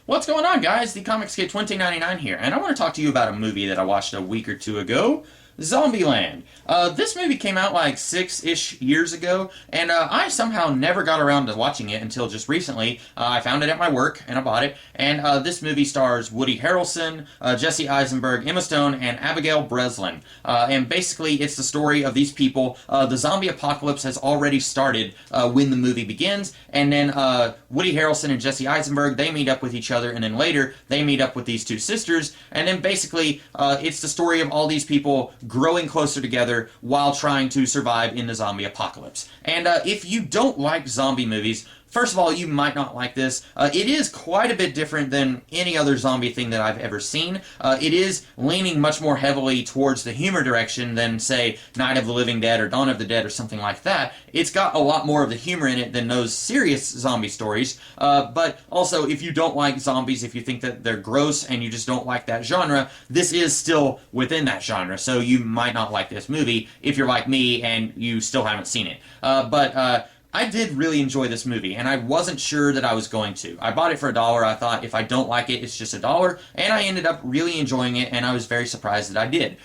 What's going on, guys? The Comics Kid 2099 here, and I want to talk to you about a movie that I watched a week or two ago, Zombieland. This movie came out like 6-ish years ago, and I somehow never got around to watching it until just recently. I found it at my work, and I bought it, and this movie stars Woody Harrelson, Jesse Eisenberg, Emma Stone, and Abigail Breslin. And basically, it's the story of these people. The zombie apocalypse has already started when the movie begins, and then Woody Harrelson and Jesse Eisenberg, they meet up with each other, and then later, they meet up with these two sisters, and then basically, it's the story of all these people growing closer together while trying to survive in the zombie apocalypse. And if you don't like zombie movies, first of all, you might not like this. It is quite a bit different than any other zombie thing that I've ever seen. It is leaning much more heavily towards the humor direction than, say, Night of the Living Dead or Dawn of the Dead or something like that. It's got a lot more of the humor in it than those serious zombie stories. But also, if you don't like zombies, if you think that they're gross and you just don't like that genre, this is still within that genre. So you might not like this movie if you're like me and you still haven't seen it. I did really enjoy this movie, and I wasn't sure that I was going to. I bought it for $1. I thought if I don't like it, it's just $1, and I ended up really enjoying it, and I was very surprised that I did.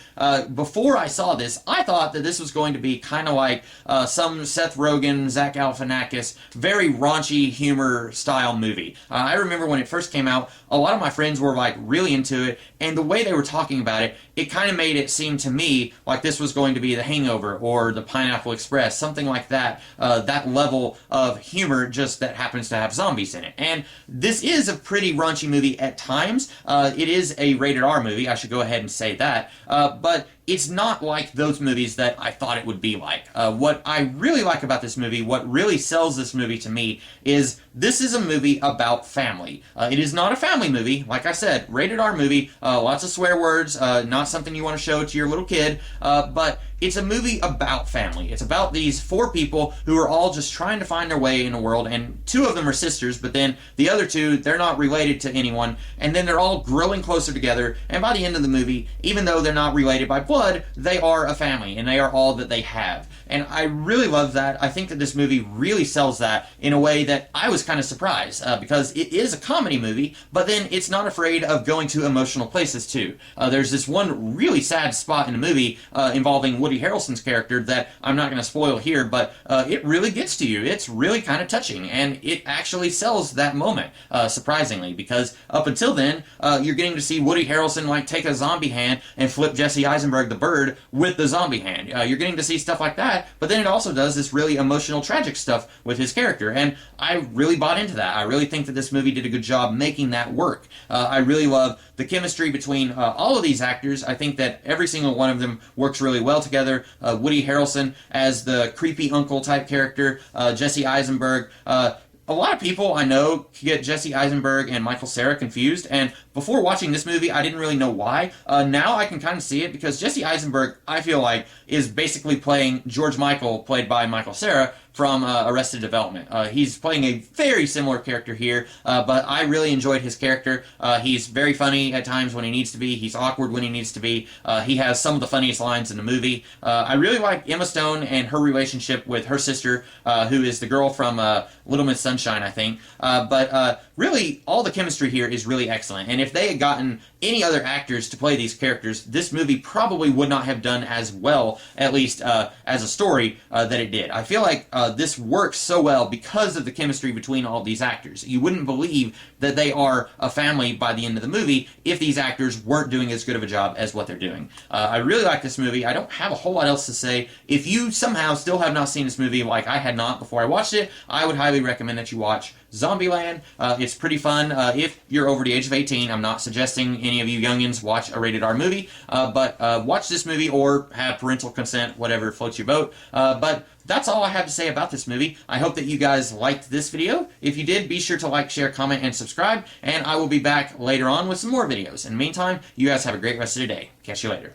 Before I saw this, I thought that this was going to be kind of like some Seth Rogen, Zach Galifianakis, very raunchy humor style movie. I remember when it first came out, a lot of my friends were like really into it, and the way they were talking about it, it kind of made it seem to me like this was going to be The Hangover or The Pineapple Express, something like that. That level of humor just that happens to have zombies in it. And this is a pretty raunchy movie at times. It is a rated R movie, I should go ahead and say that. But it's not like those movies that I thought it would be like. What I really like about this movie, what really sells this movie to me, is this is a movie about family. It is not a family movie, like I said, rated R movie, lots of swear words, not something you want to show to your little kid, but it's a movie about family. It's about these 4 people who are all just trying to find their way in the world, and 2 of them are sisters, but then the other 2, they're not related to anyone, and then they're all growing closer together, and by the end of the movie, even though they're not related by blood, they are a family, and they are all that they have. And I really love that. I think that this movie really sells that in a way that I was kind of surprised, because it is a comedy movie, but then it's not afraid of going to emotional places too. There's this one really sad spot in the movie involving Woody Harrelson's character that I'm not going to spoil here, but it really gets to you. It's really kind of touching, and it actually sells that moment, surprisingly, because up until then, you're getting to see Woody Harrelson like take a zombie hand and flip Jesse Eisenberg the bird with the zombie hand. You're getting to see stuff like that, but then it also does this really emotional, tragic stuff with his character, and I really bought into that. I really think that this movie did a good job making that work. I really love the chemistry between all of these actors. I think that every single one of them works really well together. Woody Harrelson as the creepy uncle type character, Jesse Eisenberg. A lot of people I know get Jesse Eisenberg and Michael Cera confused, and before watching this movie, I didn't really know why. Now I can kind of see it, because Jesse Eisenberg, I feel like, is basically playing George Michael, played by Michael Cera, from Arrested Development. He's playing a very similar character here, but I really enjoyed his character. He's very funny at times when he needs to be. He's awkward when he needs to be. He has some of the funniest lines in the movie. I really like Emma Stone and her relationship with her sister, who is the girl from Little Miss Sunshine, I think. But really, all the chemistry here is really excellent. And if they had gotten any other actors to play these characters, this movie probably would not have done as well, at least as a story, that it did. I feel like this works so well because of the chemistry between all these actors. You wouldn't believe that they are a family by the end of the movie if these actors weren't doing as good of a job as what they're doing. I really like this movie. I don't have a whole lot else to say. If you somehow still have not seen this movie like I had not before I watched it, I would highly recommend that you watch Zombieland. It's pretty fun. If you're over the age of 18, I'm not suggesting any of you youngins watch a rated R movie, but watch this movie or have parental consent, whatever floats your boat. But that's all I have to say about this movie. I hope that you guys liked this video. If you did, be sure to like, share, comment, and subscribe, and I will be back later on with some more videos. In the meantime, you guys have a great rest of the day. Catch you later.